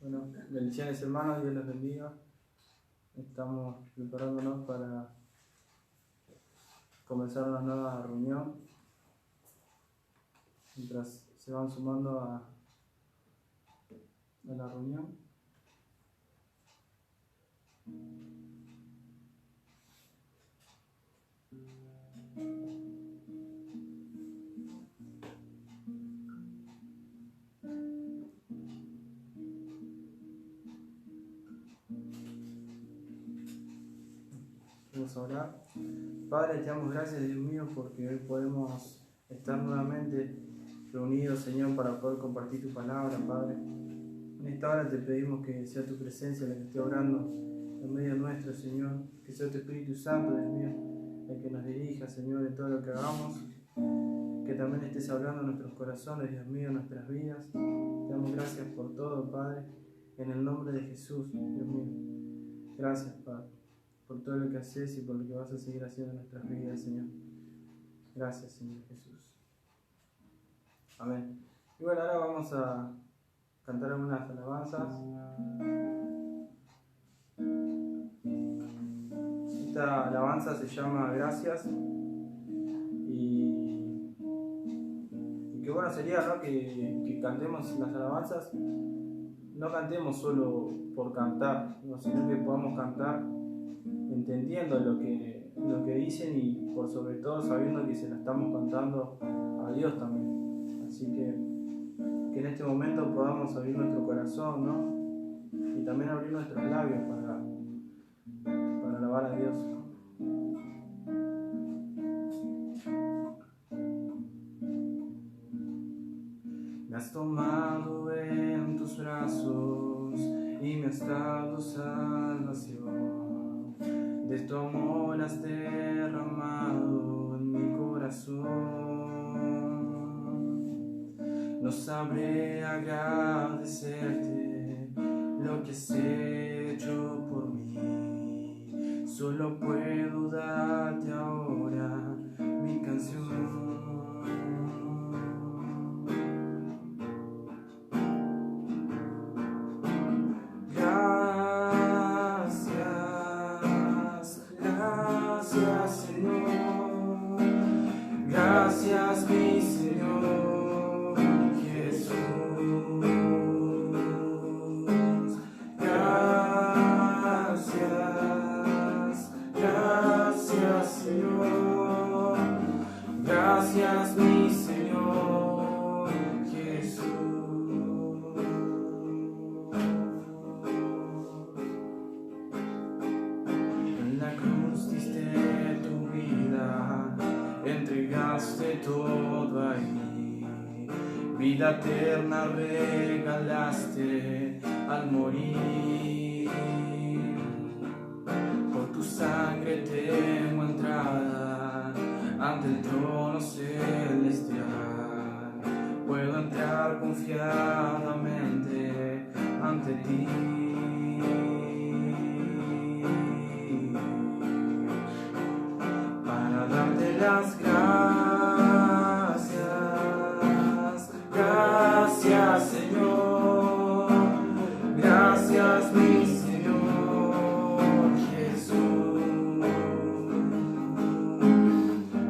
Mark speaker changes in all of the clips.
Speaker 1: Bueno, bendiciones hermanos, Dios los bendiga. Estamos preparándonos para comenzar una nueva reunión. Mientras se van sumando a la reunión. Vamos a orar. Padre, te damos gracias, Dios mío, porque hoy podemos estar nuevamente reunidos, Señor, para poder compartir tu palabra, Padre. En esta hora te pedimos que sea tu presencia la que esté obrando en medio nuestro, Señor. Que sea tu Espíritu Santo, Dios mío, el que nos dirija, Señor, en todo lo que hagamos. Que también estés hablando en nuestros corazones, Dios mío, en nuestras vidas. Te damos gracias por todo, Padre, en el nombre de Jesús, Dios mío. Gracias, Padre, por todo lo que haces y por lo que vas a seguir haciendo en nuestras vidas, Señor. Gracias, Señor Jesús. Amén. Y bueno, ahora vamos a cantar algunas alabanzas. Esta alabanza se llama Gracias. Y qué bueno sería, ¿no?, que cantemos las alabanzas. No cantemos solo por cantar, ¿no?, sino que podamos cantar entendiendo lo que dicen y por sobre todo sabiendo que se la estamos cantando a Dios también. Así que en este momento podamos abrir nuestro corazón, ¿no?, y también abrir nuestros labios para alabar a Dios. Me has tomado en tus brazos y me has dado salvación. De tu amor has derramado en mi corazón. No sabré agradecerte lo que has hecho por mí. Solo puedo darte ahora mi canción. Gracias, mi Señor Jesús. Gracias, Señor. Gracias, mi Señor Jesús. En la cruz diste tu vida, entregaste todo ahí, vida eterna regalaste al morir. Por tu sangre tengo entrada ante el trono celestial, puedo entrar confiadamente ante ti. Para darte las gracias, gracias Señor, gracias mi Señor Jesús.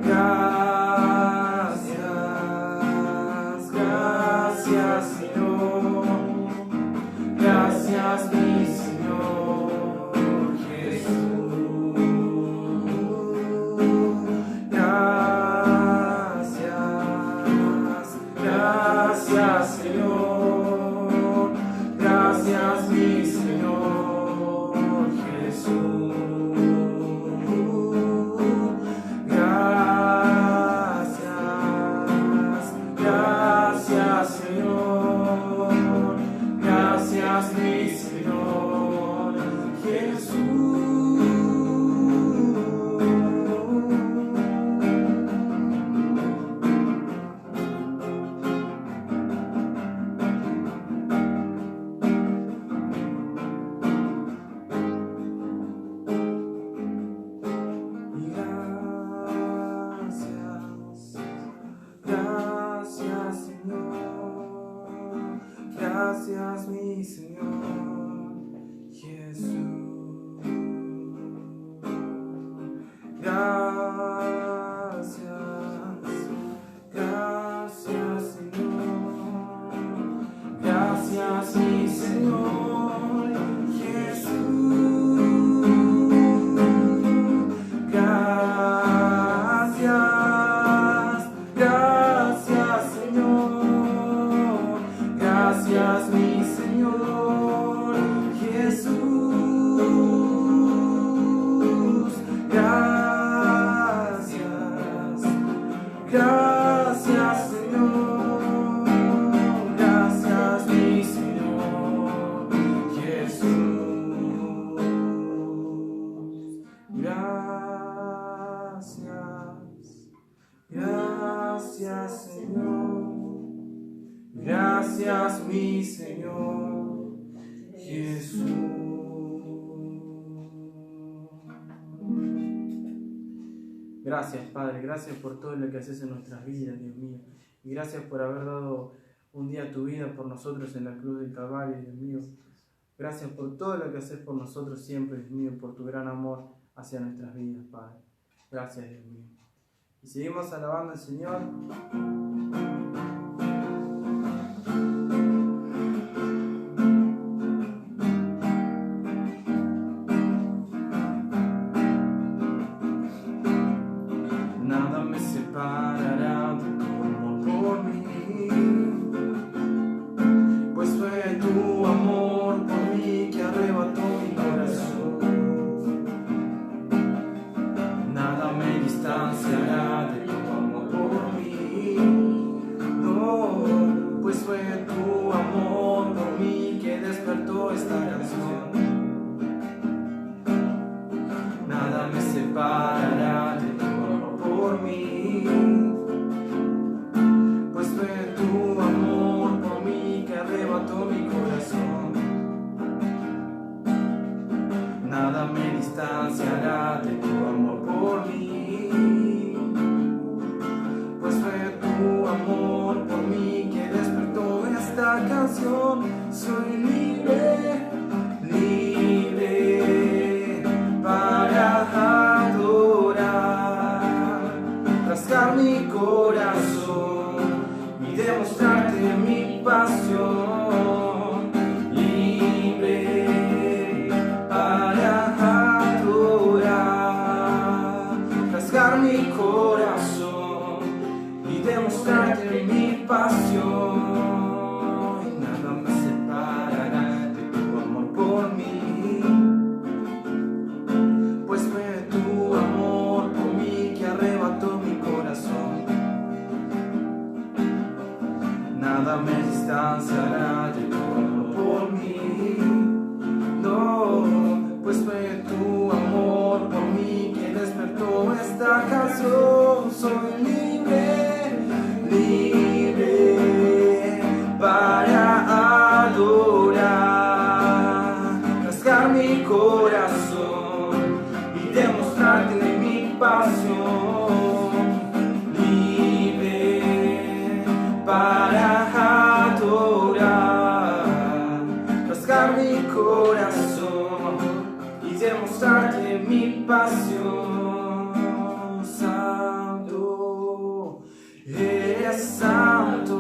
Speaker 1: Gracias, gracias Señor, gracias mi Señor Jesús. Gracias Señor, gracias mi Señor Jesús. Gracias Señor, gracias mi Señor Jesús. Gracias Señor, Señor Jesús. Gracias Señor, gracias mi Señor Jesús. Gracias Señor, gracias mi Señor Jesús. Gracias Señor, gracias mi Señor Jesús. Gracias Padre, gracias por todo lo que haces en nuestras vidas, Dios mío. Y gracias por haber dado un día tu vida por nosotros en la cruz del Calvario, Dios mío. Gracias por todo lo que haces por nosotros siempre, Dios mío, por tu gran amor hacia nuestras vidas, Padre. Gracias, Dios mío. Y seguimos alabando al Señor. Nada me separará de tu amor por mí, pues fue tu amor por mí que arrebató mi corazón. Nada me distanciará de tu amor por mí, no, pues fue tu amor por mí que despertó esta canción. Nada me separará de tu amor por mí, pues fue tu amor por mí que arrebató mi corazón. Nada me distanciará de tu amor por mí, pues fue tu amor por mí que despertó esta canción. Soy libre, libre para adorar, rasgar mi corazón y demostrarte mi pasión. Libre para adorar, rasgar mi corazón y demostrarte mi pasión. Nada me separará de tu amor por mí, pues fue tu amor por mí que arrebató mi corazón. Nada me distanciará de tu amor por mí, no, pues fue tu amor por mí que despertó esta canción. Soy libre, libre para adorar, rasgar mi corazón y demostrarte mi pasión. Libre para adorar, rasgar mi corazón y demostrarte mi pasión. Santo, eres santo,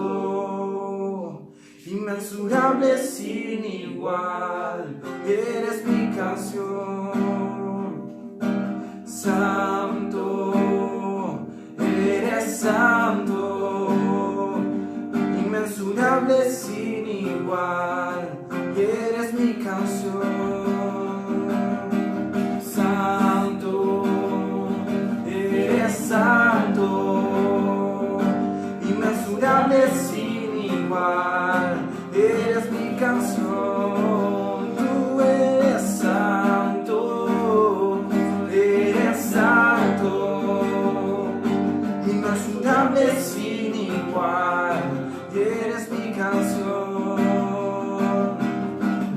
Speaker 1: inmensurable sin igual, eres mi canción. Santo, eres santo, inmensurable sin igual, eres mi canción. Santo, eres santo, inmensurable sin igual, eres mi canción. Tú eres santo, inmensurable sin igual, eres mi canción.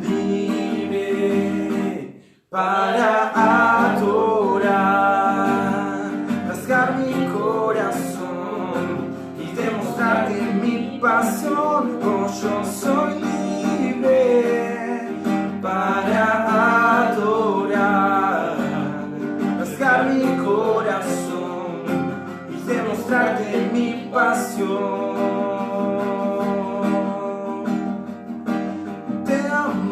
Speaker 1: Libre para adorar, rasgar mi corazón y demostrarte mi pasión. Oh, yo soy libre para adorar, rasgar mi corazón y demostrarte mi pasión. Te amo.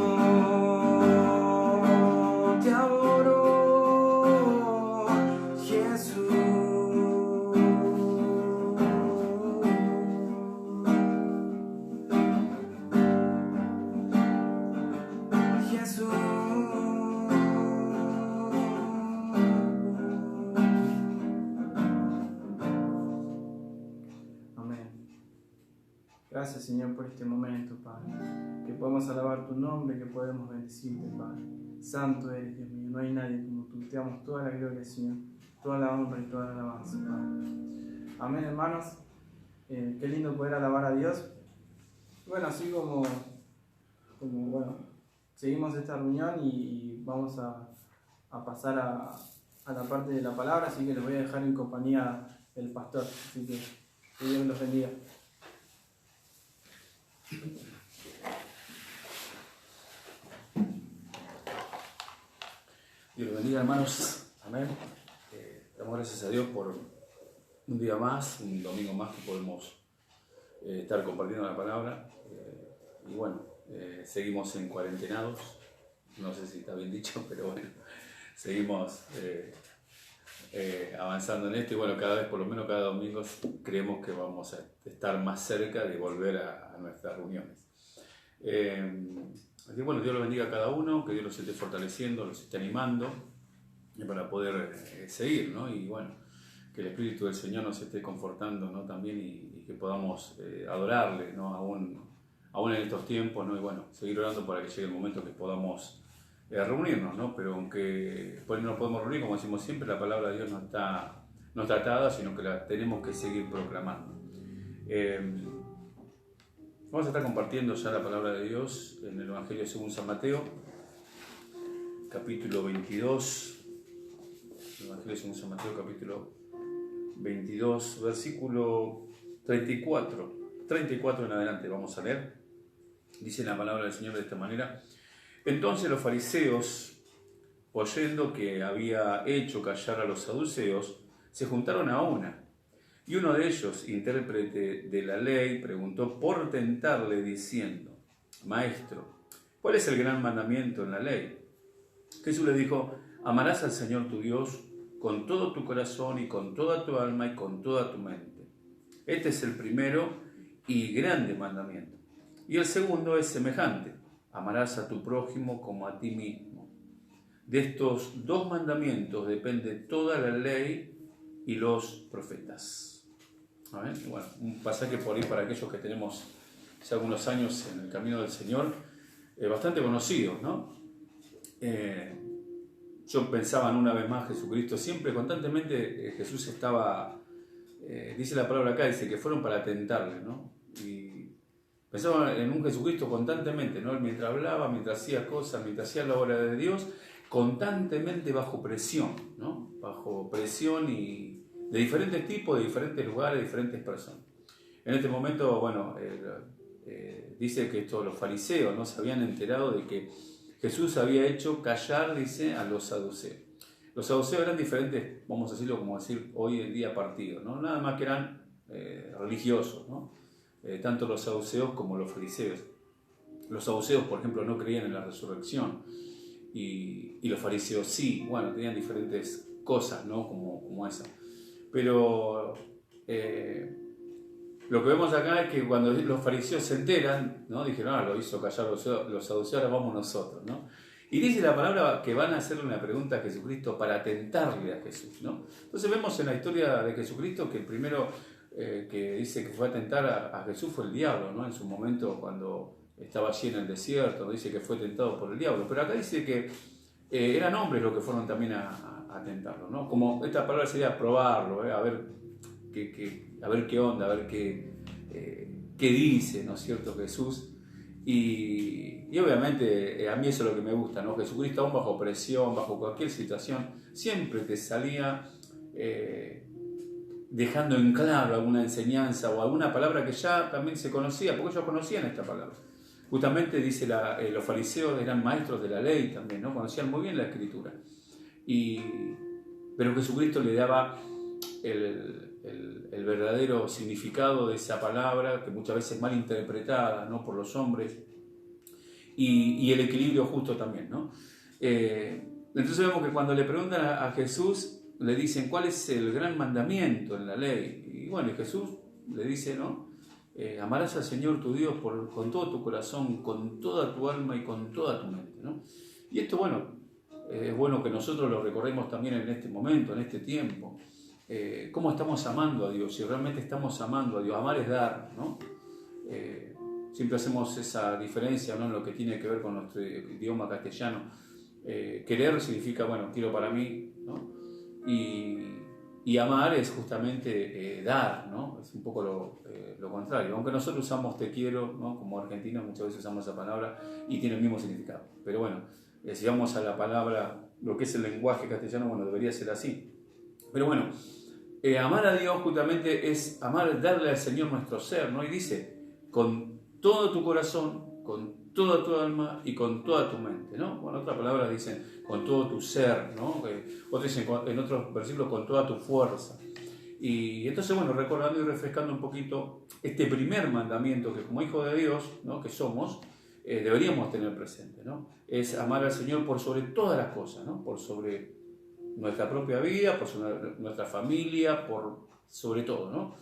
Speaker 1: gracias, Señor, por este momento, Padre. Que podemos alabar tu nombre, que podemos bendecirte, Padre. Santo eres, Dios mío, no hay nadie como tú. Te damos toda la gloria, Señor, toda la honra y toda la alabanza, Padre. Amén, hermanos. Qué lindo poder alabar a Dios. Bueno, así como bueno, seguimos esta reunión y vamos a pasar a la parte de la palabra, así que les voy a dejar en compañía del pastor. Así que Dios los bendiga.
Speaker 2: Dios los bendiga, hermanos. Amén. Damos gracias a Dios por un día más, un domingo más que podemos estar compartiendo la palabra. Y bueno, seguimos en cuarentenados. No sé si está bien dicho, pero bueno, seguimos avanzando en esto. Y bueno, cada vez, por lo menos cada domingo, creemos que vamos a estar más cerca de volver a nuestras reuniones. Así que bueno, Dios los bendiga a cada uno, que Dios los esté fortaleciendo, los esté animando para poder seguir, ¿no? Y bueno, que el Espíritu del Señor nos esté confortando, ¿no? También y que podamos adorarle, ¿no? Aún en estos tiempos, ¿no? Y bueno, seguir orando para que llegue el momento que podamos reunirnos, ¿no? Pero aunque pues no nos podemos reunir, como decimos siempre, la palabra de Dios no está atada, sino que la tenemos que seguir proclamando. Vamos a estar compartiendo ya la palabra de Dios en el Evangelio según San Mateo, capítulo 22. El Evangelio según San Mateo, capítulo 22, versículo 34. 34 en adelante vamos a leer. Dice la palabra del Señor de esta manera. Entonces los fariseos, oyendo que había hecho callar a los saduceos, se juntaron a una. Y uno de ellos, intérprete de la ley, preguntó por tentarle diciendo: Maestro, ¿cuál es el gran mandamiento en la ley? Jesús le dijo: amarás al Señor tu Dios con todo tu corazón y con toda tu alma y con toda tu mente. Este es el primero y grande mandamiento. Y el segundo es semejante: amarás a tu prójimo como a ti mismo. De estos dos mandamientos depende toda la ley y los profetas. Bueno, un pasaje por ahí para aquellos que tenemos hace algunos años en el camino del Señor, bastante conocido, ¿no? Yo pensaba en una vez más Jesucristo, siempre constantemente Jesús estaba, dice la palabra acá, dice que fueron para tentarle, ¿no? Y pensaba en un Jesucristo constantemente, ¿no? Mientras hablaba, mientras hacía cosas, mientras hacía la obra de Dios, constantemente bajo presión, ¿no? Bajo presión y de diferentes tipos, de diferentes lugares, de diferentes personas. En este momento, bueno, dice que los fariseos, ¿no? Se habían enterado de que Jesús había hecho callar, dice, a los saduceos. Los saduceos eran diferentes, vamos a decirlo como decir hoy en día partidos, ¿no? Nada más que eran religiosos, ¿no? Tanto los saduceos como los fariseos. Los saduceos, por ejemplo, no creían en la resurrección y los fariseos sí, bueno, tenían diferentes cosas, ¿no? Como esa. Pero lo que vemos acá es que cuando los fariseos se enteran, ¿no? Dijeron: lo hizo callar los saduceos, ahora vamos nosotros, ¿no? Y dice la palabra que van a hacerle una pregunta a Jesucristo para tentarle a Jesús, ¿no? Entonces vemos en la historia de Jesucristo que el primero que dice que fue a tentar a Jesús fue el diablo, ¿no? En su momento cuando estaba allí en el desierto, dice que fue tentado por el diablo. Pero acá dice que eran hombres los que fueron también a tentarlo, ¿no? Como esta palabra sería probarlo, a ver qué onda, a ver qué dice, ¿no es cierto, Jesús? Y obviamente a mí eso es lo que me gusta, ¿no? Jesucristo, aún bajo presión, bajo cualquier situación, siempre te salía dejando en claro alguna enseñanza o alguna palabra que ya también se conocía, porque ellos conocían esta palabra. Justamente dice los fariseos eran maestros de la ley también, ¿no? Conocían muy bien la Escritura. Pero Jesucristo le daba el verdadero significado de esa palabra, que muchas veces es mal interpretada, ¿no? Por los hombres, y el equilibrio justo también, ¿no? Entonces vemos que cuando le preguntan a Jesús, le dicen: ¿cuál es el gran mandamiento en la ley? Y bueno, Jesús le dice, ¿no? Amarás al Señor tu Dios con todo tu corazón, con toda tu alma y con toda tu mente, ¿no? Y esto, bueno, es bueno que nosotros lo recordemos también en este momento, en este tiempo. ¿Cómo estamos amando a Dios? Si realmente estamos amando a Dios. Amar es dar, ¿no? Siempre hacemos esa diferencia, ¿no?, en lo que tiene que ver con nuestro idioma castellano. Querer significa, bueno, quiero para mí, ¿no? Y amar es justamente dar, ¿no? Es un poco lo contrario. Aunque nosotros usamos te quiero, ¿no?, como argentinos muchas veces usamos esa palabra y tiene el mismo significado. Pero bueno, si vamos a la palabra, lo que es el lenguaje castellano, bueno, debería ser así. Pero bueno, amar a Dios justamente es amar, darle al Señor nuestro ser, ¿no? Y dice, con todo tu corazón, con toda tu alma y con toda tu mente, ¿no? Bueno, otras palabras dicen con todo tu ser, ¿no? Otros dicen en otros versículos con toda tu fuerza. Y entonces, bueno, recordando y refrescando un poquito este primer mandamiento que como hijos de Dios, ¿no?, que somos, deberíamos tener presente, ¿no? Es amar al Señor por sobre todas las cosas, ¿no? Por sobre nuestra propia vida, por sobre nuestra familia, por sobre todo, ¿no?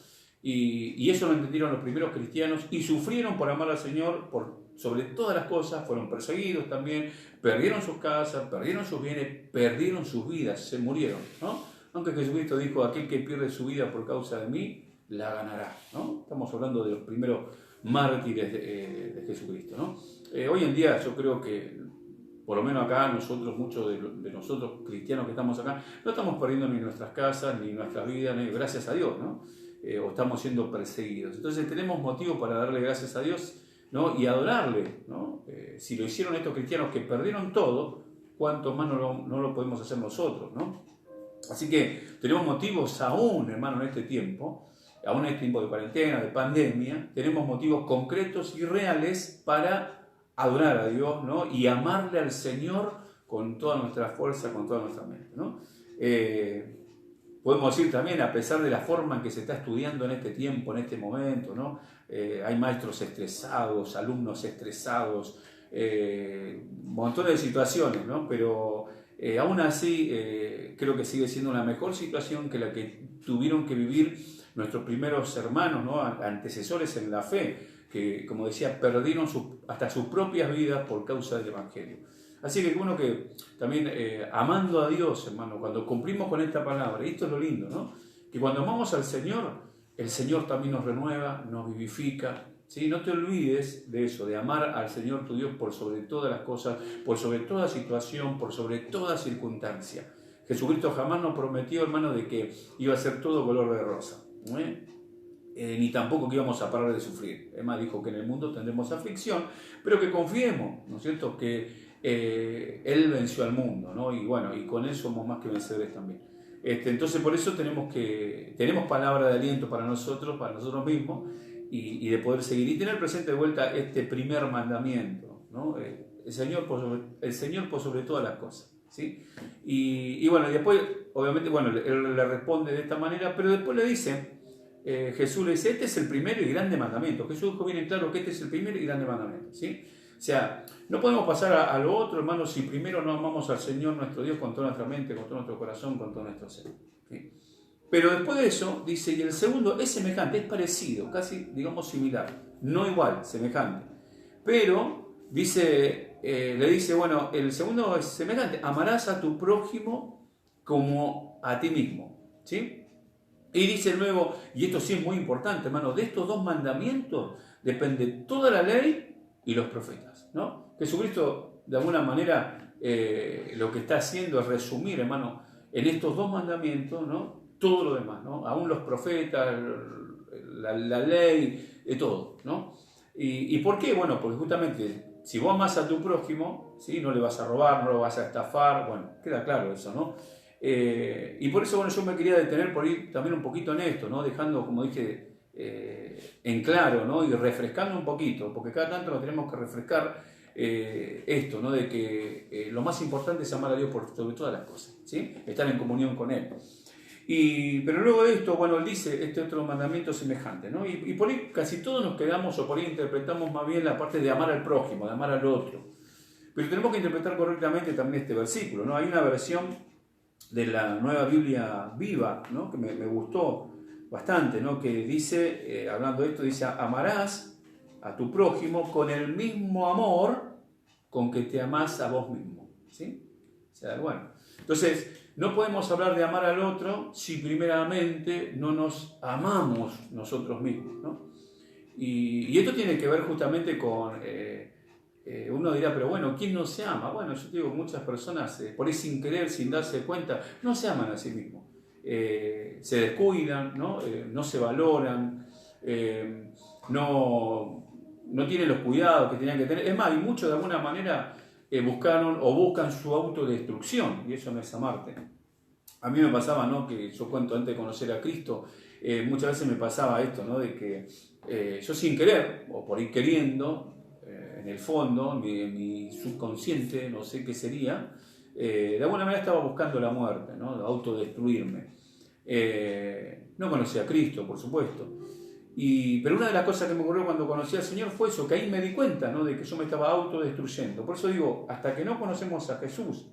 Speaker 2: Y eso lo entendieron los primeros cristianos y sufrieron por amar al Señor por sobre todas las cosas, fueron perseguidos también, perdieron sus casas, perdieron sus bienes, perdieron sus vidas, se murieron, ¿no? Aunque Jesucristo dijo, aquel que pierde su vida por causa de mí, la ganará, ¿no? Estamos hablando de los primeros mártires de Jesucristo, ¿no? Hoy en día yo creo que, por lo menos acá nosotros, muchos de nosotros cristianos que estamos acá, no estamos perdiendo ni nuestras casas, ni nuestras vidas, ni, gracias a Dios, ¿no? O estamos siendo perseguidos. Entonces tenemos motivo para darle gracias a Dios, ¿no?, y adorarle, ¿no? Si lo hicieron estos cristianos que perdieron todo, ¿cuánto más no lo podemos hacer nosotros, ¿no? Así que tenemos motivos aún, hermano, en este tiempo, aún en este tiempo de cuarentena, de pandemia, tenemos motivos concretos y reales para adorar a Dios, ¿no?, y amarle al Señor con toda nuestra fuerza, con toda nuestra mente, ¿no? Podemos decir también, a pesar de la forma en que se está estudiando en este tiempo, en este momento, ¿no? Hay maestros estresados, alumnos estresados, montones de situaciones, ¿no? Pero aún así creo que sigue siendo una mejor situación que la que tuvieron que vivir nuestros primeros hermanos, ¿no?, antecesores en la fe, que, como decía, perdieron hasta sus propias vidas por causa del Evangelio. Así que bueno, que también amando a Dios, hermano, cuando cumplimos con esta palabra, y esto es lo lindo, ¿no?, que cuando amamos al Señor, el Señor también nos renueva, nos vivifica, ¿sí? No te olvides de eso, de amar al Señor tu Dios por sobre todas las cosas, por sobre toda situación, por sobre toda circunstancia. Jesucristo jamás nos prometió, hermano, de que iba a ser todo color de rosa, ni tampoco que íbamos a parar de sufrir. Además dijo que en el mundo tendremos aflicción, pero que confiemos, ¿no es cierto?, que Él venció al mundo, ¿no? Y bueno, y con Él somos más que vencedores también. Entonces por eso tenemos palabra de aliento para nosotros mismos, y de poder seguir y tener presente de vuelta este primer mandamiento, ¿no? El Señor por sobre todas las cosas, ¿sí? Y bueno, después obviamente, bueno, Él le responde de esta manera, pero después le dice, Jesús le dice, este es el primero y grande mandamiento. Jesús dijo bien claro que este es el primer y grande mandamiento, ¿sí? O sea, no podemos pasar a lo otro, hermanos, si primero no amamos al Señor nuestro Dios con toda nuestra mente, con todo nuestro corazón, con todo nuestro ser, ¿sí? Pero después de eso, dice, y el segundo es semejante, es parecido, casi, digamos, similar, no igual, semejante. Pero, dice, le dice, bueno, el segundo es semejante, amarás a tu prójimo como a ti mismo, ¿sí? Y dice luego, y esto sí es muy importante, hermano, de estos dos mandamientos depende toda la ley y los profetas, ¿no? Jesucristo, de alguna manera, lo que está haciendo es resumir, hermano, en estos dos mandamientos, ¿no?, todo lo demás, ¿no? Aún los profetas, la ley, de todo, ¿no? ¿Y por qué? Bueno, porque justamente, si vos amás a tu prójimo, ¿sí?, no le vas a robar, no lo vas a estafar, bueno, queda claro eso, ¿no? Y por eso, bueno, yo me quería detener por ir también un poquito en esto, ¿no?, dejando, como dije, en claro, ¿no?, y refrescando un poquito, porque cada tanto nos tenemos que refrescar esto, ¿no?, de que lo más importante es amar a Dios por sobre todas las cosas, ¿sí?, estar en comunión con Él. Pero luego de esto, bueno, Él dice este otro mandamiento semejante, ¿no? Y por ahí casi todos nos quedamos, o por ahí interpretamos más bien la parte de amar al prójimo, de amar al otro. Pero tenemos que interpretar correctamente también este versículo, ¿no? Hay una versión de la Nueva Biblia Viva, ¿no?, que me gustó bastante, ¿no?, que dice, hablando de esto, dice, amarás a tu prójimo con el mismo amor con que te amás a vos mismo, ¿sí? O sea, bueno, entonces, no podemos hablar de amar al otro si primeramente no nos amamos nosotros mismos, ¿no? Y esto tiene que ver justamente con, uno dirá, pero bueno, ¿quién no se ama? Bueno, yo te digo, muchas personas, por ahí sin querer, sin darse cuenta, no se aman a sí mismos. Se descuidan, ¿no? No se valoran, no tienen los cuidados que tenían que tener. Es más, y muchos de alguna manera buscaron o buscan su autodestrucción, y eso no es amarte. A mí me pasaba, ¿no? Que yo cuento antes de conocer a Cristo, muchas veces me pasaba esto, ¿no? De que yo sin querer, o por ir queriendo, en el fondo, mi subconsciente, no sé qué sería, de alguna manera estaba buscando la muerte, ¿no? Autodestruirme. No conocía a Cristo, por supuesto. Pero una de las cosas que me ocurrió cuando conocí al Señor fue eso, que ahí me di cuenta, ¿no? De que yo me estaba autodestruyendo. Por eso digo, hasta que no conocemos a Jesús,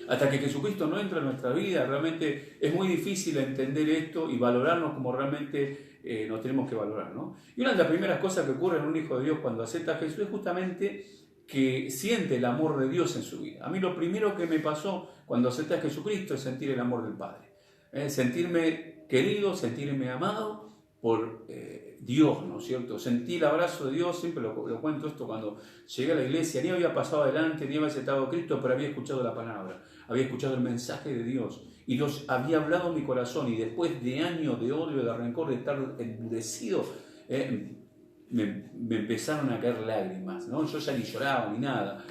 Speaker 2: hasta que Jesucristo no entra en nuestra vida, realmente es muy difícil entender esto y valorarnos como realmente nos tenemos que valorar, ¿no? Y una de las primeras cosas que ocurre en un hijo de Dios cuando acepta a Jesús es justamente que siente el amor de Dios en su vida. A mí lo primero que me pasó cuando acepté a Jesucristo es sentir el amor del Padre. Sentirme querido, sentirme amado por Dios, ¿no es cierto? Sentí el abrazo de Dios, siempre lo cuento esto cuando llegué a la iglesia, ni había pasado adelante, ni había aceptado a Cristo, pero había escuchado la palabra, había escuchado el mensaje de Dios, y Dios había hablado en mi corazón, y después de años de odio, de rencor, de estar endurecido, me empezaron a caer lágrimas, ¿no? Yo ya ni lloraba ni nada,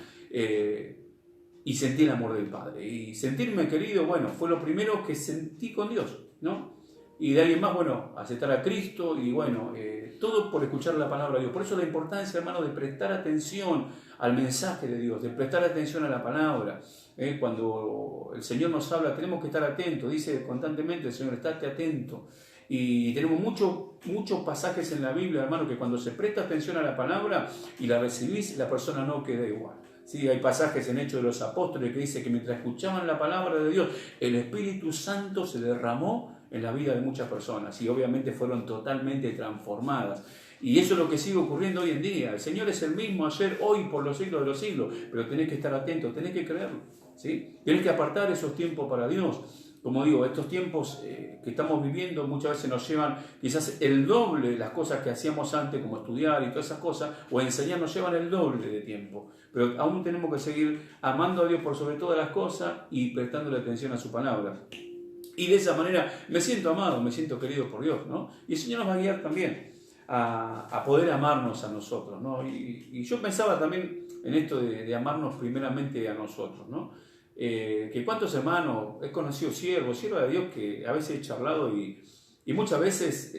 Speaker 2: y sentí el amor del Padre, y sentirme querido, bueno, fue lo primero que sentí con Dios, ¿no? Y de alguien más, bueno, aceptar a Cristo y bueno, todo por escuchar la palabra de Dios. Por eso la importancia, hermano, de prestar atención al mensaje de Dios, de prestar atención a la palabra. Cuando el Señor nos habla, tenemos que estar atentos. Dice constantemente el Señor, estate atento. Y tenemos muchos pasajes en la Biblia, hermano, que cuando se presta atención a la palabra y la recibís, la persona no queda igual. Sí, hay pasajes en Hechos de los Apóstoles que dice que mientras escuchaban la palabra de Dios, el Espíritu Santo se derramó en la vida de muchas personas y obviamente fueron totalmente transformadas. Y eso es lo que sigue ocurriendo hoy en día. El Señor es el mismo ayer, hoy, por los siglos de los siglos, pero tenés que estar atento, tenés que creerlo, ¿sí? Tenés que apartar esos tiempos para Dios. Como digo, estos tiempos que estamos viviendo muchas veces nos llevan quizás el doble de las cosas que hacíamos antes, como estudiar y todas esas cosas, o enseñar nos llevan el doble de tiempo. Pero aún tenemos que seguir amando a Dios por sobre todas las cosas y prestándole atención a su palabra. Y de esa manera me siento amado, me siento querido por Dios, ¿no? Y el Señor nos va a guiar también a poder amarnos a nosotros, ¿no? Y yo pensaba también en esto de amarnos primeramente a nosotros, ¿no? Que cuántos hermanos, he conocido siervos de Dios que a veces he charlado y muchas veces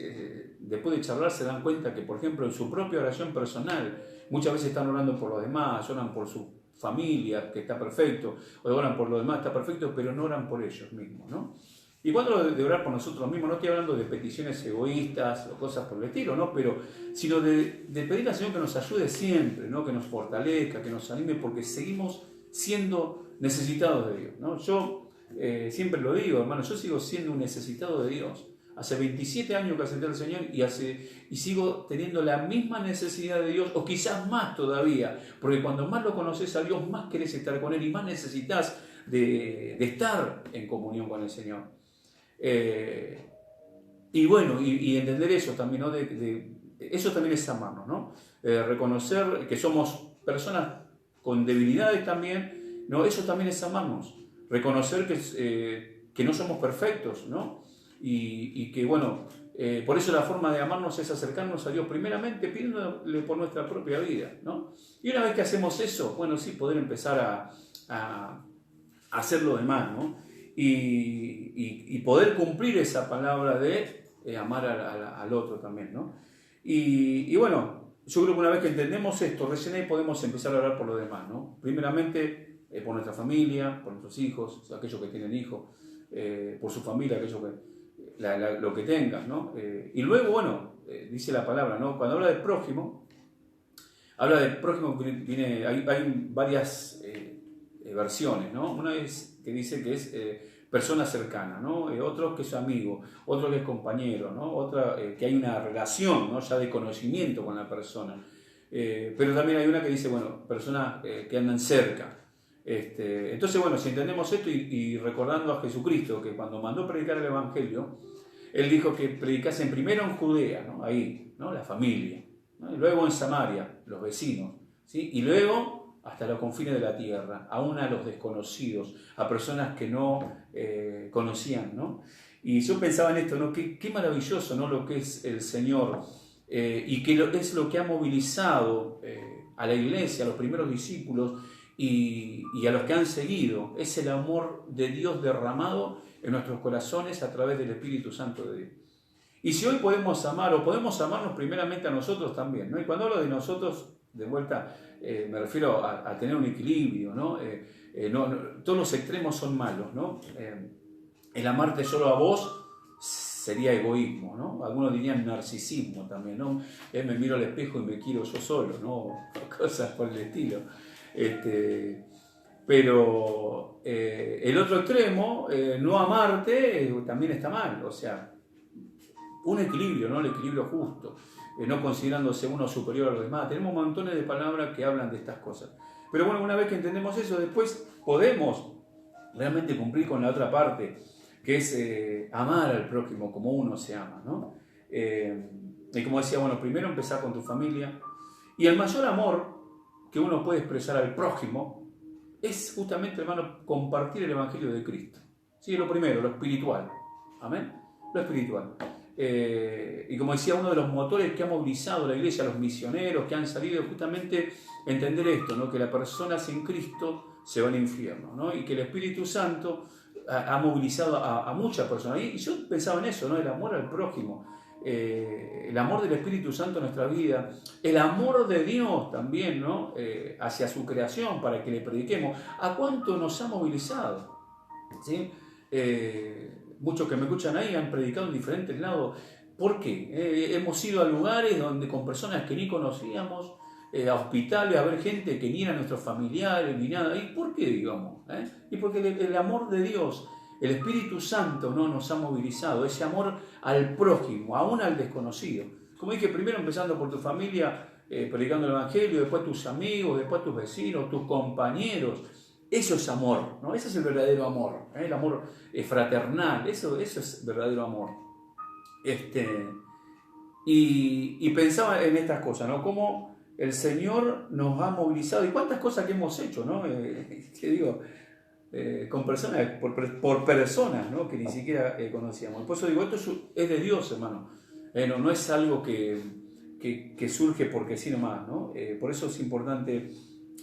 Speaker 2: después de charlar se dan cuenta que, por ejemplo, en su propia oración personal, muchas veces están orando por los demás, oran por su familia, que está perfecto, o oran por los demás, está perfecto, pero no oran por ellos mismos, ¿no? Y cuando hablo de orar por nosotros mismos, no estoy hablando de peticiones egoístas o cosas por el estilo, ¿no? Sino de pedir al Señor que nos ayude siempre, ¿no? Que nos fortalezca, que nos anime, porque seguimos siendo necesitados de Dios, ¿no? Yo siempre lo digo, hermano, yo sigo siendo un necesitado de Dios. Hace 27 años que acepté al Señor y sigo teniendo la misma necesidad de Dios, o quizás más todavía, porque cuando más lo conoces a Dios, más querés estar con Él y más necesitas de estar en comunión con el Señor. Y bueno, y entender eso también, ¿no? Eso también es amarnos, ¿no? Reconocer que somos personas con debilidades también, ¿no? Eso también es amarnos. Reconocer que no somos perfectos, ¿no? Y que, bueno, por eso la forma de amarnos es acercarnos a Dios primeramente pidiéndole por nuestra propia vida, ¿no? Y una vez que hacemos eso, bueno, sí, poder empezar a hacer lo demás, ¿no? Y poder cumplir esa palabra de amar al otro también, ¿no? Y bueno, yo creo que una vez que entendemos esto, recién ahí podemos empezar a hablar por lo demás, ¿no? Primeramente por nuestra familia, por nuestros hijos, aquellos que tienen hijos, por su familia, aquellos que lo que tengan, ¿no? Y luego, bueno, dice la palabra, ¿no? Cuando habla del prójimo hay varias versiones, ¿no? Una es que dice que es persona cercana, ¿no? Otro que es amigo, otro que es compañero, ¿no? Otra que hay una relación, ¿no? Ya de conocimiento con la persona. Pero también hay una que dice, bueno, personas que andan cerca. Entonces, bueno, si entendemos esto y recordando a Jesucristo, que cuando mandó predicar el Evangelio, él dijo que predicasen primero en Judea, ¿no? Ahí, ¿no? La familia, ¿no? Y luego en Samaria, los vecinos, ¿sí? Y luego hasta los confines de la tierra, aún a los desconocidos, a personas que no conocían, ¿no? Y yo pensaba en esto, ¿no? Qué maravilloso, ¿no? Lo que es el Señor, y que es lo que ha movilizado a la iglesia, a los primeros discípulos y a los que han seguido. Es el amor de Dios derramado en nuestros corazones a través del Espíritu Santo de Dios. Y si hoy podemos amar, o podemos amarnos primeramente a nosotros también, ¿no? Y cuando hablo de nosotros, de vuelta, me refiero a tener un equilibrio, ¿no? Todos los extremos son malos, ¿no? El amarte solo a vos sería egoísmo, ¿no? Algunos dirían narcisismo también, ¿no? Me miro al espejo y me quiero yo solo, ¿no? Cosas por el estilo. Pero el otro extremo, no amarte, también está mal. O sea, un equilibrio, ¿no? El equilibrio justo, no considerándose uno superior a los demás. Tenemos montones de palabras que hablan de estas cosas. Pero bueno, una vez que entendemos eso, después podemos realmente cumplir con la otra parte, que es amar al prójimo como uno se ama, ¿no? Y como decía, bueno, primero empezar con tu familia. Y el mayor amor que uno puede expresar al prójimo es justamente, hermano, compartir el Evangelio de Cristo. Sí, lo primero, lo espiritual. Amén. Lo espiritual. Y como decía, uno de los motores que ha movilizado la iglesia, los misioneros que han salido, justamente entender esto, ¿no? Que la persona sin Cristo se va al infierno, ¿no? Y que el Espíritu Santo ha movilizado a muchas personas. Y yo pensaba en eso, ¿no? El amor al prójimo, el amor del Espíritu Santo en nuestra vida, el amor de Dios también, ¿no? Hacia su creación para que le prediquemos. ¿A cuánto nos ha movilizado? ¿Sí? Muchos que me escuchan ahí han predicado en diferentes lados. ¿Por qué? Hemos ido a lugares donde con personas que ni conocíamos, a hospitales, a ver gente que ni eran nuestros familiares, ni nada. ¿Y por qué, digamos? Y porque el amor de Dios, el Espíritu Santo, ¿no? Nos ha movilizado, ese amor al prójimo, aún al desconocido. Como dije, primero empezando por tu familia, predicando el Evangelio, después tus amigos, después tus vecinos, tus compañeros. Eso es amor, ¿no? Ese es el verdadero amor, el amor fraternal, eso es verdadero amor. Y pensaba en estas cosas, ¿no? Cómo el Señor nos ha movilizado y cuántas cosas que hemos hecho, ¿no? ¿Qué digo? Con personas, por personas, ¿no? Que ni siquiera conocíamos. Por eso digo, esto es de Dios, hermano. No es algo que surge porque sí nomás, ¿no? Por eso es importante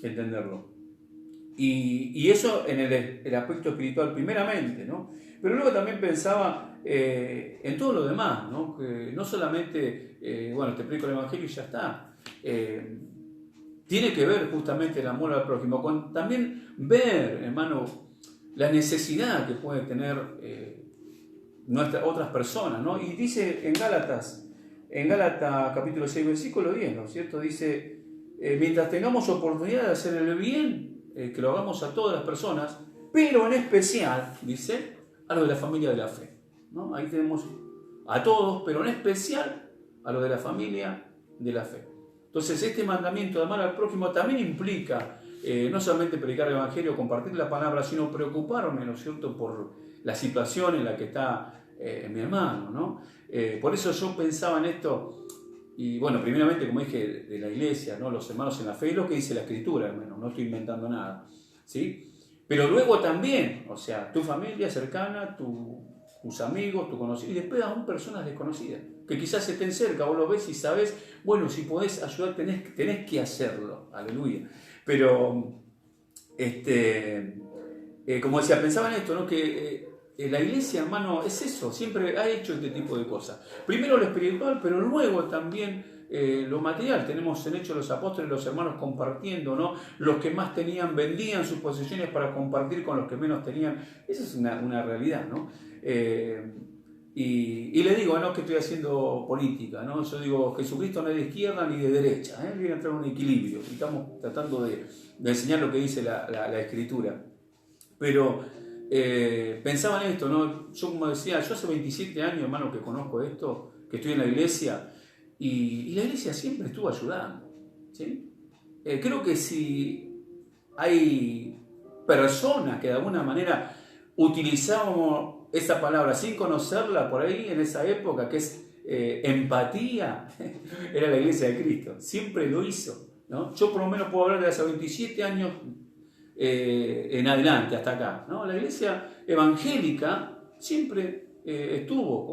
Speaker 2: entenderlo. Y eso en el aspecto espiritual primeramente, ¿no? Pero luego también pensaba en todo lo demás, ¿no? Que no solamente, bueno, te predico el Evangelio y ya está. Tiene que ver justamente el amor al prójimo, con también ver, hermano, la necesidad que pueden tener otras personas, ¿no? Y dice en Gálatas capítulo 6, versículo 10, ¿no es cierto? Dice, mientras tengamos oportunidad de hacer el bien, que lo hagamos a todas las personas, pero en especial, dice, a los de la familia de la fe, ¿no? Ahí tenemos a todos, pero en especial a los de la familia de la fe. Entonces, este mandamiento de amar al prójimo también implica no solamente predicar el Evangelio, compartir la palabra, sino preocuparme, ¿no es cierto?, por la situación en la que está mi hermano, ¿no? Por eso yo pensaba en esto. Y bueno, primeramente, como dije, de la iglesia, ¿no? Los hermanos en la fe, es lo que dice la Escritura, hermano, no estoy inventando nada, ¿sí? Pero luego también, o sea, tu familia cercana, tus amigos, tu conocido, y después aún personas desconocidas, que quizás estén cerca, vos lo ves y sabés, bueno, si podés ayudar, tenés que hacerlo, aleluya. Pero, como decía, pensaba en esto, ¿no? Que la iglesia, hermano, es eso, siempre ha hecho este tipo de cosas. Primero lo espiritual, pero luego también lo material. Tenemos en Hechos los apóstoles, los hermanos compartiendo, ¿no? Los que más tenían vendían sus posesiones para compartir con los que menos tenían. Esa es una realidad, ¿no? Y le digo, no es que estoy haciendo política, ¿no? Yo digo, Jesucristo no es de izquierda ni de derecha, viene a entrar un equilibrio. Y estamos tratando de enseñar lo que dice la Escritura. Pero pensaba en esto, ¿no? Yo, como decía, yo hace 27 años, hermano, que conozco esto, que estoy en la iglesia, y la iglesia siempre estuvo ayudando, ¿sí? Creo que si hay personas que de alguna manera utilizábamos esa palabra sin conocerla por ahí en esa época, que es empatía, era la iglesia de Cristo. Siempre lo hizo, ¿no? Yo por lo menos puedo hablar de hace 27 años en adelante, hasta acá, ¿no? La iglesia evangélica siempre estuvo,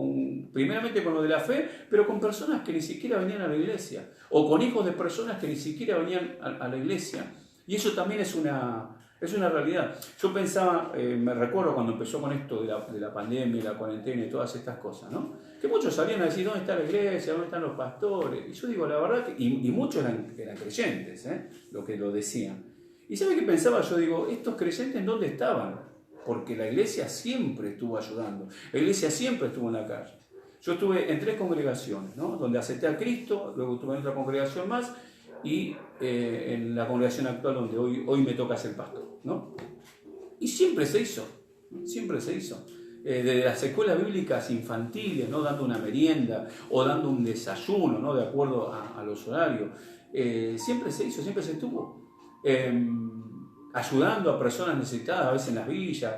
Speaker 2: primeramente con lo de la fe, pero con personas que ni siquiera venían a la iglesia, o con hijos de personas que ni siquiera venían a la iglesia. Y eso también es una realidad. Yo pensaba, me recuerdo cuando empezó con esto de la pandemia, la cuarentena y todas estas cosas, ¿no? Que muchos salían a decir, ¿dónde está la iglesia? ¿Dónde están los pastores? Y yo digo, la verdad, y muchos eran creyentes, lo que lo decían. ¿Y sabe qué pensaba? Yo digo, ¿estos creyentes en dónde estaban? Porque la iglesia siempre estuvo ayudando, la iglesia siempre estuvo en la calle. Yo estuve en 3 congregaciones, ¿no? Donde acepté a Cristo, luego estuve en otra congregación más, y en la congregación actual donde hoy me toca ser pastor, ¿no? Y siempre se hizo. Desde las escuelas bíblicas infantiles, ¿no? Dando una merienda o dando un desayuno, ¿no? De acuerdo a los horarios. Siempre se hizo, siempre se estuvo. Ayudando a personas necesitadas, a veces en las villas,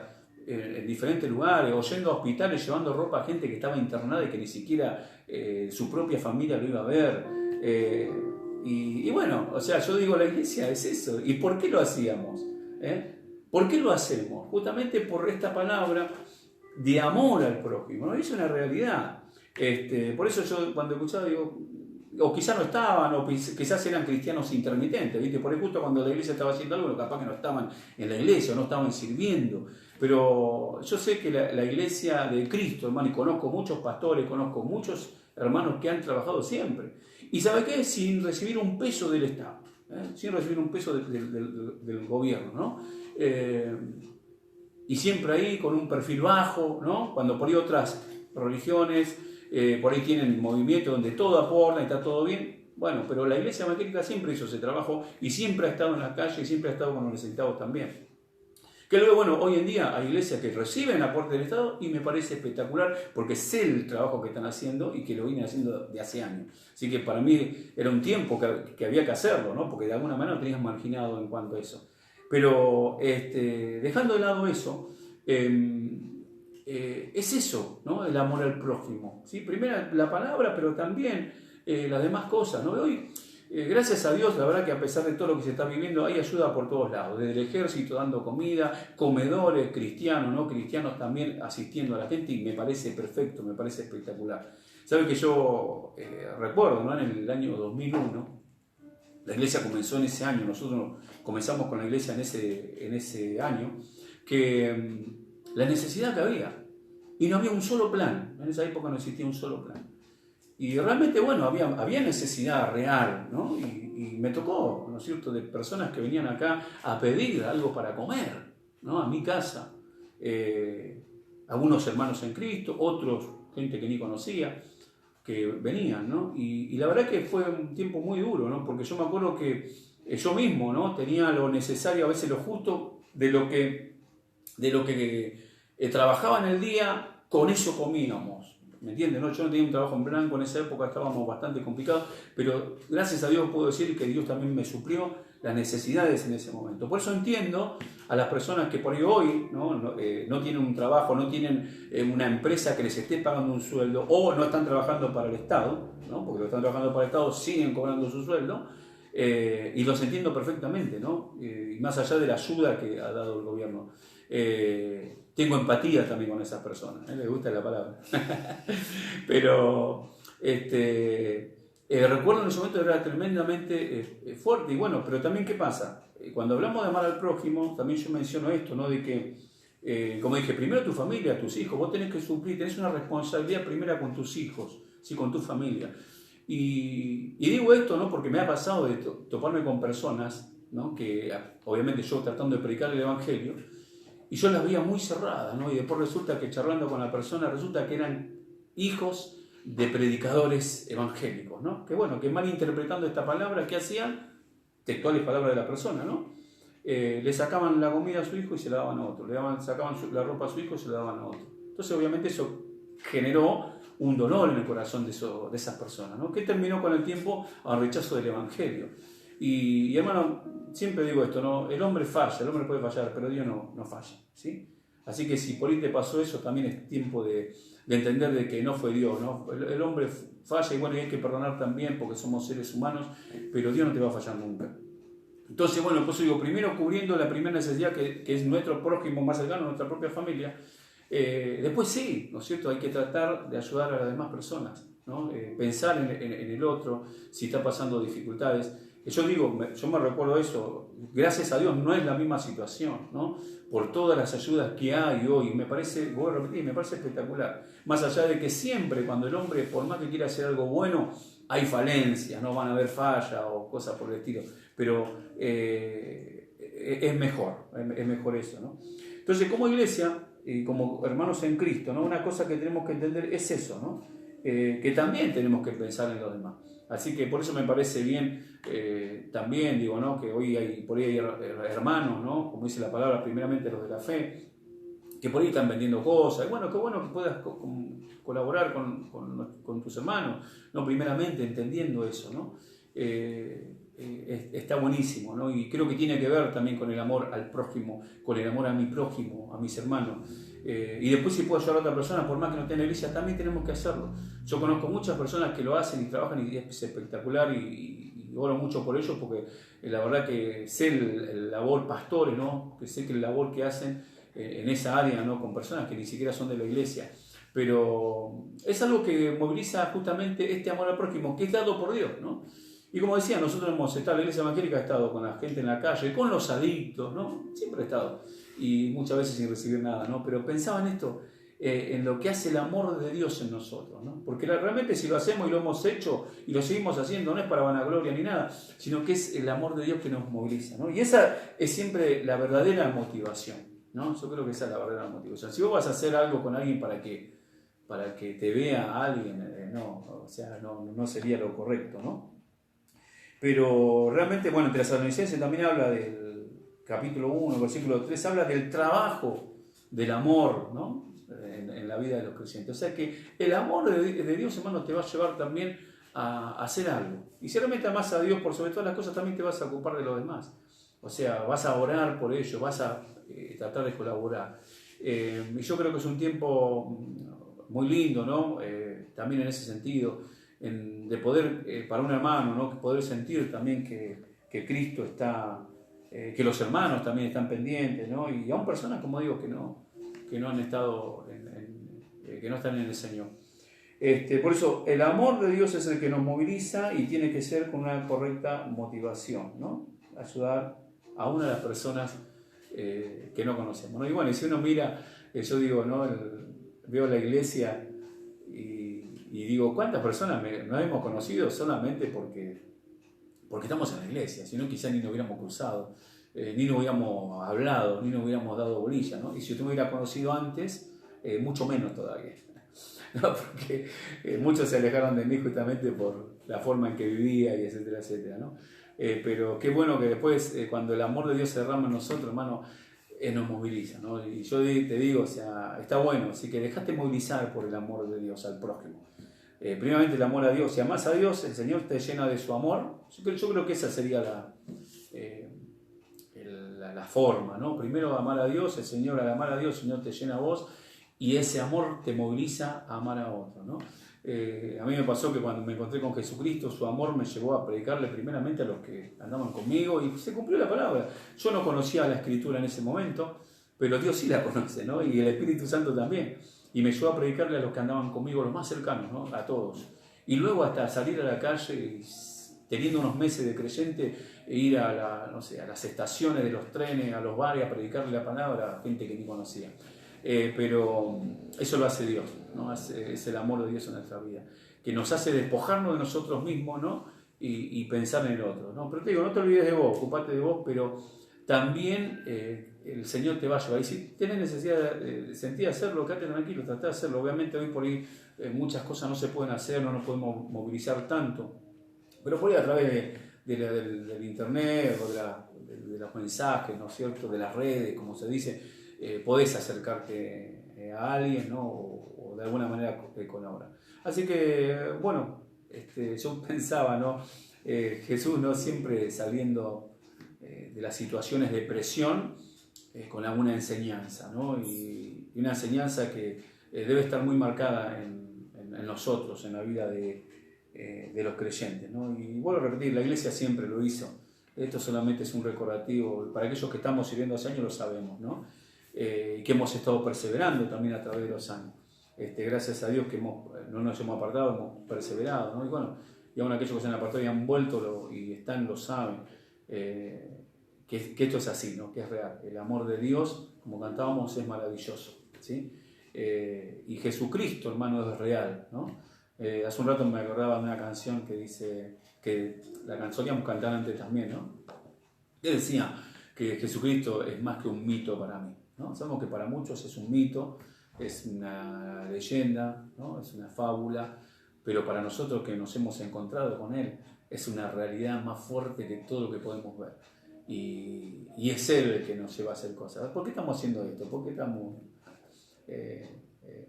Speaker 2: en diferentes lugares, o yendo a hospitales, llevando ropa a gente que estaba internada y que ni siquiera su propia familia lo iba a ver. Y bueno, o sea, yo digo, la iglesia es eso. ¿Y por qué lo hacíamos? ¿Por qué lo hacemos? Justamente por esta palabra de amor al prójimo, ¿no? Es una realidad. Por eso yo cuando escuchaba digo, o quizás no estaban, o quizás eran cristianos intermitentes, ¿viste? Por ahí justo cuando la iglesia estaba haciendo algo, capaz que no estaban en la iglesia, o no estaban sirviendo. Pero yo sé que la iglesia de Cristo, hermano, y conozco muchos pastores, conozco muchos hermanos que han trabajado siempre. ¿Y sabe qué? Sin recibir un peso del Estado, sin recibir un peso del gobierno, ¿no? Y siempre ahí con un perfil bajo, ¿no? Cuando por ahí otras religiones por ahí tienen movimientos donde todo aporta y está todo bien. Bueno, pero la iglesia evangélica siempre hizo ese trabajo y siempre ha estado en la calle y siempre ha estado con los necesitados también. Que luego, bueno, hoy en día hay iglesias que reciben aporte del Estado y me parece espectacular porque sé el trabajo que están haciendo y que lo vienen haciendo de hace años. Así que para mí era un tiempo que había que hacerlo, ¿no? Porque de alguna manera lo tenías marginado en cuanto a eso. Pero dejando de lado eso, es eso, ¿no? El amor al prójimo, ¿sí? Primero la palabra, pero también las demás cosas, ¿no? Hoy, gracias a Dios, la verdad que a pesar de todo lo que se está viviendo, hay ayuda por todos lados, desde el ejército dando comida, comedores cristianos, ¿no? Cristianos también asistiendo a la gente y me parece perfecto, me parece espectacular. Sabe que yo recuerdo, ¿no? En el año 2001, la iglesia comenzó en ese año, nosotros comenzamos con la iglesia en ese año, que la necesidad que había, y no había un solo plan, en esa época no existía un solo plan. Y realmente, bueno, había necesidad real, ¿no? Y me tocó, ¿no es cierto?, de personas que venían acá a pedir algo para comer, ¿no? A mi casa. Algunos hermanos en Cristo, otros, gente que ni conocía, que venían, ¿no? Y la verdad que fue un tiempo muy duro, ¿no? Porque yo me acuerdo que yo mismo, ¿no? Tenía lo necesario, a veces lo justo, de lo que trabajaba en el día, con eso comíamos. ¿Me entiendes? ¿No? Yo no tenía un trabajo en blanco, en esa época estábamos bastante complicados, pero gracias a Dios puedo decir que Dios también me suplió las necesidades en ese momento. Por eso entiendo a las personas que por ahí hoy no tienen un trabajo, no tienen una empresa que les esté pagando un sueldo o no están trabajando para el Estado, ¿no? Porque lo están trabajando para el Estado, siguen cobrando su sueldo, y los entiendo perfectamente, ¿no? Y más allá de la ayuda que ha dado el gobierno. Tengo empatía también con esas personas, me gusta la palabra. Pero recuerdo en ese momento era tremendamente fuerte. Y bueno, pero también ¿qué pasa? Cuando hablamos de amar al prójimo, también yo menciono esto, ¿no? De que, como dije, primero tu familia, tus hijos, vos tenés que suplir, tenés una responsabilidad primera con tus hijos, ¿sí? Con tu familia. Y digo esto, ¿no? Porque me ha pasado de toparme con personas, ¿no? Que obviamente yo tratando de predicar el Evangelio, y yo las veía muy cerradas, ¿no? Y después resulta que charlando con la persona, resulta que eran hijos de predicadores evangélicos, ¿no? Que bueno, que malinterpretando esta palabra, ¿qué hacían? Textuales palabras de la persona, ¿no? Le sacaban la comida a su hijo y se la daban a otro, sacaban la ropa a su hijo y se la daban a otro. Entonces obviamente eso generó un dolor en el corazón de esas personas, ¿no? Que terminó con el tiempo al rechazo del Evangelio. Y hermano, siempre digo esto, ¿no? El hombre falla, el hombre puede fallar, pero Dios no falla, ¿sí? Así que si por ahí te pasó eso, también es tiempo de entender de que no fue Dios, ¿no? El hombre falla y bueno, y hay que perdonar también porque somos seres humanos, pero Dios no te va a fallar nunca. Entonces, bueno, pues digo, primero cubriendo la primera necesidad que es nuestro prójimo más cercano, nuestra propia familia. Después sí, ¿no es cierto? Hay que tratar de ayudar a las demás personas, ¿no? Pensar en el otro, si está pasando dificultades. Yo digo, yo me recuerdo eso, gracias a Dios no es la misma situación, ¿no? Por todas las ayudas que hay hoy, me parece, voy a repetir, me parece espectacular. Más allá de que siempre cuando el hombre, por más que quiera hacer algo bueno, hay falencias, no van a haber fallas o cosas por el estilo, pero es mejor eso, ¿no? Entonces, como iglesia y como hermanos en Cristo, ¿no? Una cosa que tenemos que entender es eso, ¿no? Que también tenemos que pensar en los demás. Así que por eso me parece bien, también digo, ¿no? Que hoy por ahí hay hermanos, ¿no? Como dice la palabra, primeramente los de la fe, que por ahí están vendiendo cosas. Y bueno, qué bueno que puedas colaborar con tus hermanos, ¿no? Primeramente entendiendo eso, ¿no? Está buenísimo, ¿no? Y creo que tiene que ver también con el amor al prójimo, con el amor a mi prójimo, a mis hermanos. Y después si puedo ayudar a otra persona, por más que no esté en la iglesia, también tenemos que hacerlo. Yo conozco muchas personas que lo hacen y trabajan y es espectacular y oro mucho por ellos porque la verdad que sé el labor pastores, ¿no? Que sé que el labor que hacen en esa área, ¿no? Con personas que ni siquiera son de la iglesia. Pero es algo que moviliza justamente este amor al prójimo, que es dado por Dios, ¿no? Y como decía, nosotros hemos estado, la iglesia evangélica ha estado con la gente en la calle, con los adictos, ¿no? Siempre he estado, y muchas veces sin recibir nada, ¿no? Pero pensaba en esto, en lo que hace el amor de Dios en nosotros, ¿no? Porque realmente si lo hacemos y lo hemos hecho y lo seguimos haciendo, no es para vanagloria ni nada, sino que es el amor de Dios que nos moviliza, ¿no? Y esa es siempre la verdadera motivación, ¿no? Yo creo que esa es la verdadera motivación. Si vos vas a hacer algo con alguien para que te vea alguien, no, o sea, no sería lo correcto, ¿no? Pero realmente, bueno, en Tesalonicenses también habla del capítulo 1, versículo 3, habla del trabajo, del amor, ¿no? En la vida de los creyentes. O sea que el amor de Dios, hermano, te va a llevar también a hacer algo. Y si realmente amas a Dios por sobre todas las cosas, también te vas a ocupar de los demás. O sea, vas a orar por ellos, vas a tratar de colaborar. Y yo creo que es un tiempo muy lindo, ¿no? También en ese sentido, de poder, para un hermano, ¿no? Poder sentir también que Cristo está, que los hermanos también están pendientes, ¿no? Y aún personas, como digo, que no han estado, que no están en el Señor. Por eso, el amor de Dios es el que nos moviliza y tiene que ser con una correcta motivación, ¿no? Ayudar a una de las personas que no conocemos, ¿no? Y bueno, y si uno mira, yo digo, ¿no? Veo la iglesia y digo, ¿cuántas personas nos hemos conocido solamente porque estamos en la iglesia? Si no, quizás ni nos hubiéramos cruzado, ni nos hubiéramos hablado, ni nos hubiéramos dado bolilla, ¿no? Y si usted me hubiera conocido antes, mucho menos todavía, ¿no? Porque muchos se alejaron de mí justamente por la forma en que vivía y etcétera, etcétera, ¿no? Pero qué bueno que después, cuando el amor de Dios se derrama en nosotros, hermano, nos moviliza, ¿no? Y yo te digo, o sea, está bueno, así que dejate movilizar por el amor de Dios al prójimo. Primeramente el amor a Dios. Si amas a Dios, el Señor te llena de su amor. Yo creo que esa sería la forma, ¿no? Primero amar a Dios, el Señor, al amar a Dios, el Señor te llena a vos y ese amor te moviliza a amar a otro, ¿no? A mí me pasó que cuando me encontré con Jesucristo, su amor me llevó a predicarle primeramente a los que andaban conmigo y se cumplió la palabra. Yo no conocía la Escritura en ese momento, pero Dios sí la conoce, ¿no? Y el Espíritu Santo también. Y me llevó a predicarle a los que andaban conmigo, los más cercanos, ¿no? A todos. Y luego hasta salir a la calle, y, teniendo unos meses de creyente, e ir a las estaciones de los trenes, a los bares, a predicarle la palabra a gente que ni conocía. Pero eso lo hace Dios, ¿no? Es el amor de Dios en nuestra vida, que nos hace despojarnos de nosotros mismos, ¿no? Y pensar en el otro, ¿no? Pero te digo, no te olvides de vos, ocupate de vos, pero también el Señor te va a llevar. Y si tenés necesidad de sentir hacerlo, quédate tranquilo, tratá de hacerlo. Obviamente hoy por ahí muchas cosas no se pueden hacer, no nos podemos movilizar tanto, pero por ahí a través del internet o de los mensajes, ¿no es cierto?, de las redes, como se dice, podés acercarte a alguien, ¿no? O de alguna manera colaborar. Así que, bueno, yo pensaba, ¿no? Jesús, ¿no? Siempre saliendo de las situaciones de presión, con alguna enseñanza, ¿no? Y una enseñanza que debe estar muy marcada en nosotros, en la vida de los creyentes, ¿no? Y vuelvo a repetir, la iglesia siempre lo hizo. Esto solamente es un recordativo, para aquellos que estamos sirviendo hace años lo sabemos, ¿no? Y que hemos estado perseverando también a través de los años. Gracias a Dios que no nos hemos apartado, hemos perseverado, ¿no? Y bueno, y aún aquellos que se han apartado y han vuelto y están, lo saben, que esto es así, ¿no? Que es real. El amor de Dios, como cantábamos, es maravilloso, ¿sí? Y Jesucristo, hermano, es real, ¿no? Hace un rato me acordaba de una canción que dice, que la solíamos cantar antes también, ¿no? Él decía que Jesucristo es más que un mito para mí, ¿no? Sabemos que para muchos es un mito, es una leyenda, ¿no? Es una fábula, pero para nosotros que nos hemos encontrado con Él, es una realidad más fuerte que todo lo que podemos ver. Y es Él el que nos lleva a hacer cosas. ¿Por qué estamos haciendo esto? ¿Por qué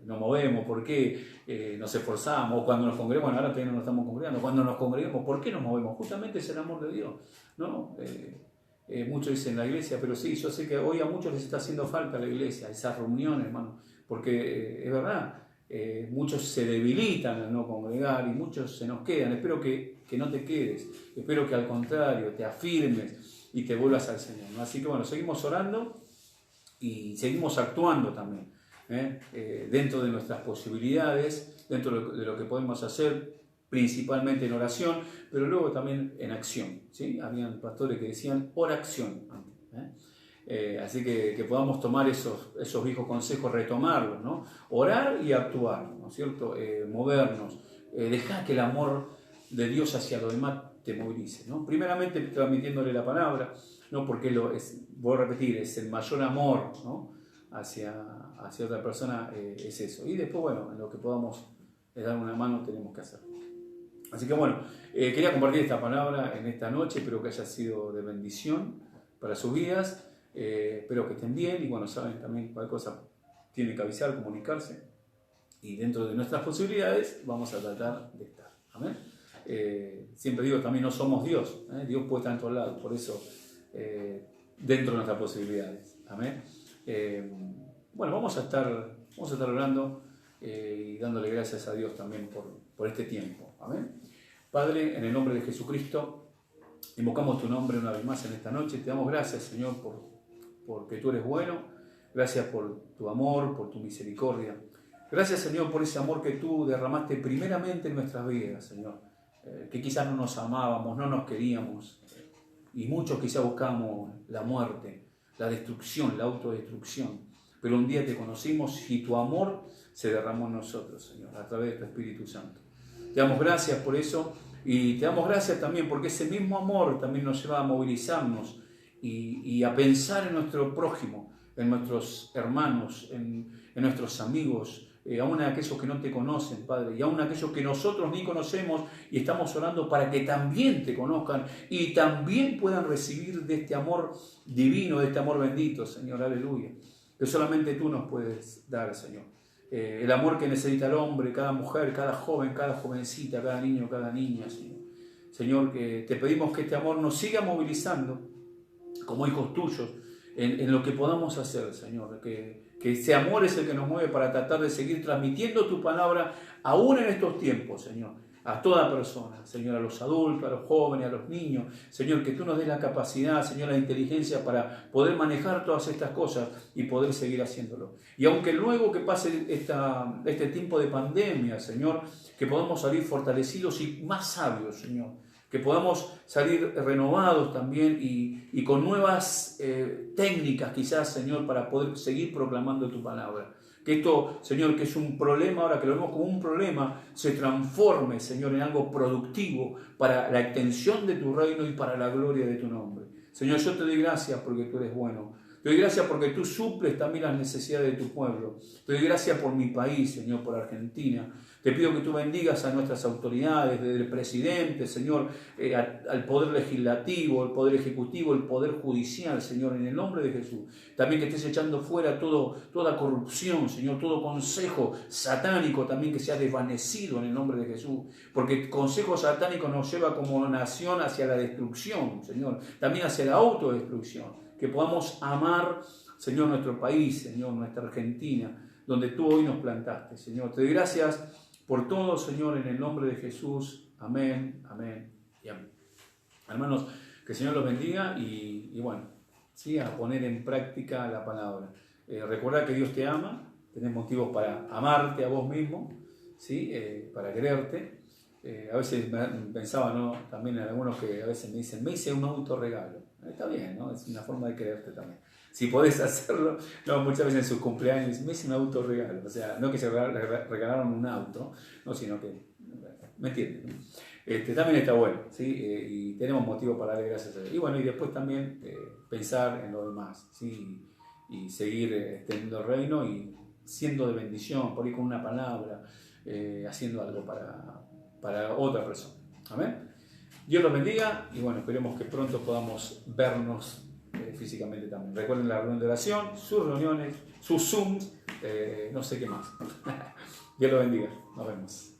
Speaker 2: nos movemos? ¿Por qué nos esforzamos? Cuando nos congregamos, ahora todavía no nos estamos congregando, cuando nos congregamos, ¿por qué nos movemos? Justamente es el amor de Dios, ¿no? Muchos dicen la iglesia, pero sí, yo sé que hoy a muchos les está haciendo falta la iglesia, esas reuniones, hermano, porque es verdad, muchos se debilitan al no congregar y muchos se nos quedan. Espero que no te quedes, espero que al contrario te afirmes y te vuelvas al Señor, ¿no? Así que bueno, seguimos orando y seguimos actuando también, dentro de nuestras posibilidades, dentro de lo que podemos hacer, principalmente en oración, pero luego también en acción, ¿sí? Habían pastores que decían oración, así que podamos tomar esos viejos consejos, retomarlos, ¿no? Orar y actuar, ¿no es cierto? Movernos, dejar que el amor de Dios hacia los demás te movilice, ¿no? Primeramente transmitiéndole la palabra, ¿no? Porque voy a repetir, es el mayor amor, ¿no? hacia otra persona, es eso. Y después, bueno, en lo que podamos dar una mano tenemos que hacer. Así que bueno, quería compartir esta palabra en esta noche, espero que haya sido de bendición para sus vidas, espero que estén bien y bueno, saben también cualquier cosa tienen que avisar, comunicarse y dentro de nuestras posibilidades vamos a tratar de estar. Amén. Siempre digo, también no somos Dios, Dios puede estar en todos lados, por eso dentro de nuestras posibilidades. Amén. Bueno, vamos a estar orando y dándole gracias a Dios también por este tiempo. Amén. Padre, en el nombre de Jesucristo, invocamos tu nombre una vez más en esta noche. Te damos gracias, Señor, porque tú eres bueno. Gracias por tu amor, por tu misericordia. Gracias, Señor, por ese amor que tú derramaste primeramente en nuestras vidas, Señor. Que quizás no nos amábamos, no nos queríamos. Y muchos quizás buscamos la muerte, la destrucción, la autodestrucción. Pero un día te conocimos y tu amor se derramó en nosotros, Señor, a través de tu Espíritu Santo. Te damos gracias por eso y te damos gracias también porque ese mismo amor también nos lleva a movilizarnos y a pensar en nuestro prójimo, en nuestros hermanos, en nuestros amigos, aún en aquellos que no te conocen, Padre, y aún aquellos que nosotros ni conocemos y estamos orando para que también te conozcan y también puedan recibir de este amor divino, de este amor bendito, Señor, aleluya, que solamente tú nos puedes dar, Señor. El amor que necesita el hombre, cada mujer, cada joven, cada jovencita, cada niño, cada niña, Señor. Señor, que te pedimos que este amor nos siga movilizando como hijos tuyos en lo que podamos hacer, Señor. Que ese amor es el que nos mueve para tratar de seguir transmitiendo tu palabra aún en estos tiempos, Señor. A toda persona, Señor, a los adultos, a los jóvenes, a los niños. Señor, que tú nos des la capacidad, Señor, la inteligencia para poder manejar todas estas cosas y poder seguir haciéndolo. Y aunque luego que pase este tiempo de pandemia, Señor, que podamos salir fortalecidos y más sabios, Señor. Que podamos salir renovados también y con nuevas técnicas quizás, Señor, para poder seguir proclamando tu palabra. Que esto, Señor, que es un problema, ahora que lo vemos como un problema, se transforme, Señor, en algo productivo para la extensión de tu reino y para la gloria de tu nombre. Señor, yo te doy gracias porque tú eres bueno. Te doy gracias porque tú suples también las necesidades de tu pueblo. Te doy gracias por mi país, Señor, por Argentina. Te pido que tú bendigas a nuestras autoridades, desde el presidente, Señor, al poder legislativo, el poder ejecutivo, el poder judicial, Señor, en el nombre de Jesús. También que estés echando fuera toda corrupción, Señor, todo consejo satánico también que sea desvanecido en el nombre de Jesús. Porque el consejo satánico nos lleva como nación hacia la destrucción, Señor, también hacia la autodestrucción. Que podamos amar, Señor, nuestro país, Señor, nuestra Argentina, donde tú hoy nos plantaste, Señor. Te doy gracias por todo, Señor, en el nombre de Jesús. Amén, amén y amén. Hermanos, que el Señor los bendiga y bueno, ¿sí? A poner en práctica la palabra. Recordar que Dios te ama, tenés motivos para amarte a vos mismo, ¿sí? Para quererte. A veces pensaba, ¿no? También en algunos que a veces me dicen, me hice un autorregalo. Está bien, ¿no? Es una forma de quererte también. Si podés hacerlo, no, muchas veces en sus cumpleaños me hice un autorregalo. O sea, no que se regalaron un auto, no, sino que, ¿me entienden? ¿No? También está bueno, ¿sí? Y tenemos motivo para darle gracias a Dios. Y bueno, y después también pensar en lo demás, ¿sí? Y seguir extendiendo el reino y siendo de bendición, por ahí con una palabra, haciendo algo para otra persona. Amén. Dios los bendiga y bueno, esperemos que pronto podamos vernos físicamente también. Recuerden la reunión de oración, sus reuniones, sus Zooms, no sé qué más. Dios los bendiga. Nos vemos.